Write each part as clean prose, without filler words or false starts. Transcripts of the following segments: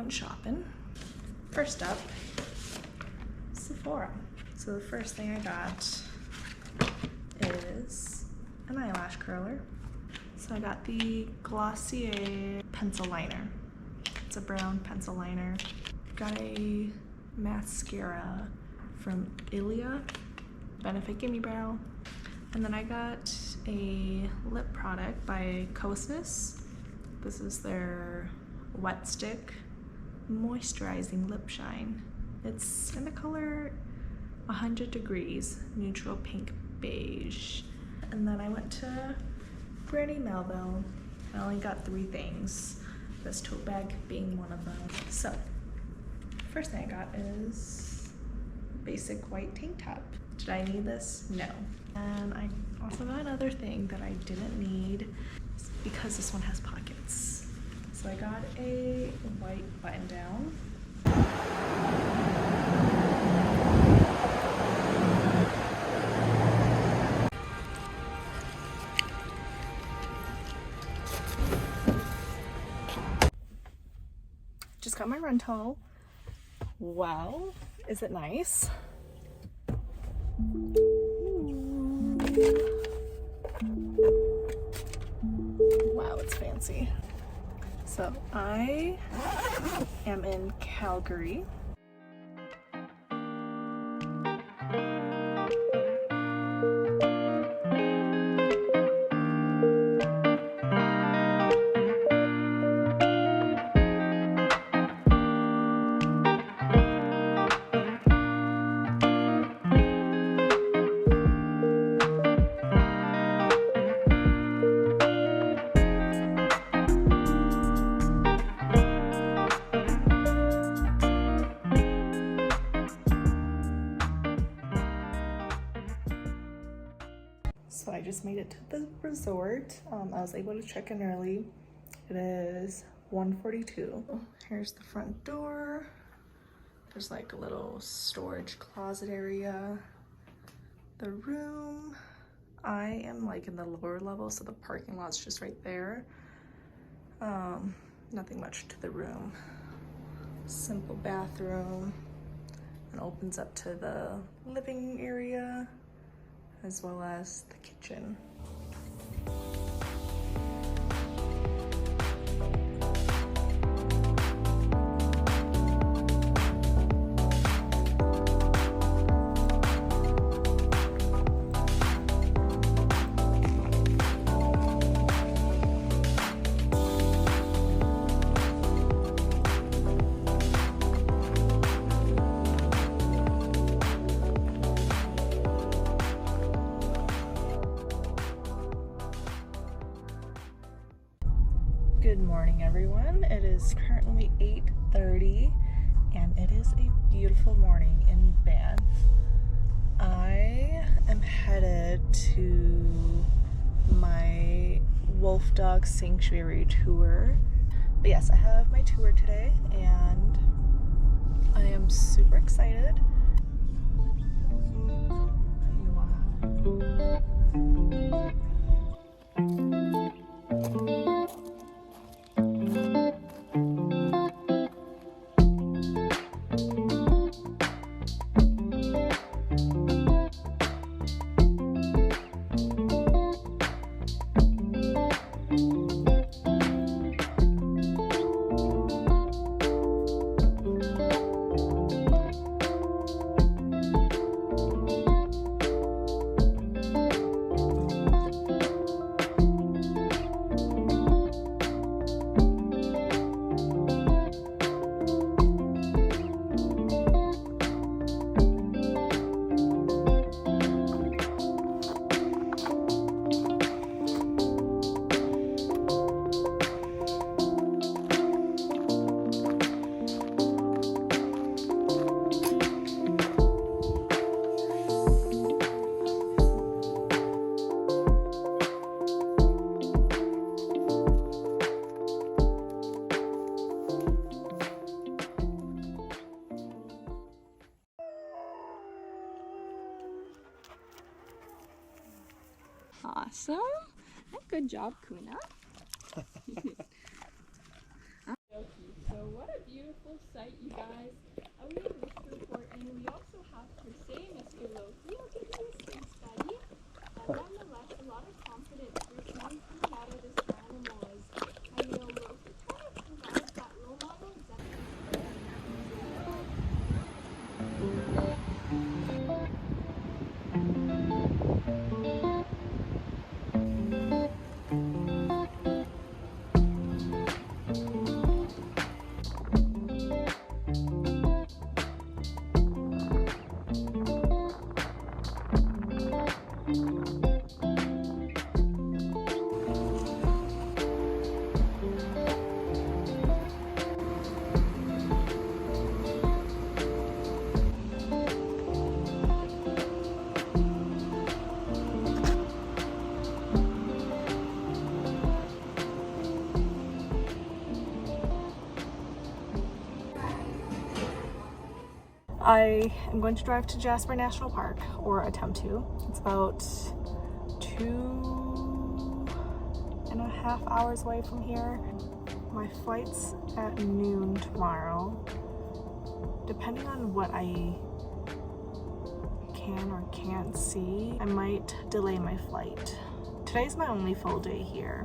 went shopping. First up, Sephora. So the first thing I got is an eyelash curler. So I got the Glossier pencil liner. It's a brown pencil liner. Got a mascara from Ilia, Benefit Gimme Brow. And then I got a lip product by Cosmos. This is their Wet Stick Moisturizing Lip Shine. It's in the color 100 Degrees, neutral pink beige. And then I went to Brandy Melville. I only got 3 things, this tote bag being one of them. So, first thing I got is a basic white tank top. Did I need this? No. And I also got another thing that I didn't need because this one has pockets. So I got a white button down. Just got my rental. Wow, is it nice? Wow, it's fancy. So I am in Calgary. So I just made it to the resort. I was able to check in early. It is 1:42. Here's the front door. There's like a little storage closet area. The room. I am like in the lower level, so the parking lot's just right there. Nothing much to the room. Simple bathroom. And opens up to the living area, as well as the kitchen. Good morning, everyone. It is currently 8:30 and it is a beautiful morning in Banff. I am headed to my Wolfdog Sanctuary tour. But yes, I have my tour today and I am super excited. Awesome. Good job, Kuna. So what a beautiful beautiful sight, you guys. We have Mr. Report, and we also have per se Mr. Loki. I'll give you a space, buddy. Nonetheless, a lot of confidence. Richmond coming out of this animal is, Loki kind of provides that role model I am going to drive to Jasper National Park, or attempt to. It's about 2.5 hours away from here. My flight's at noon tomorrow. Depending on what I can or can't see, I might delay my flight. Today's my only full day here,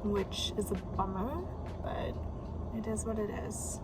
which is a bummer, but it is what it is.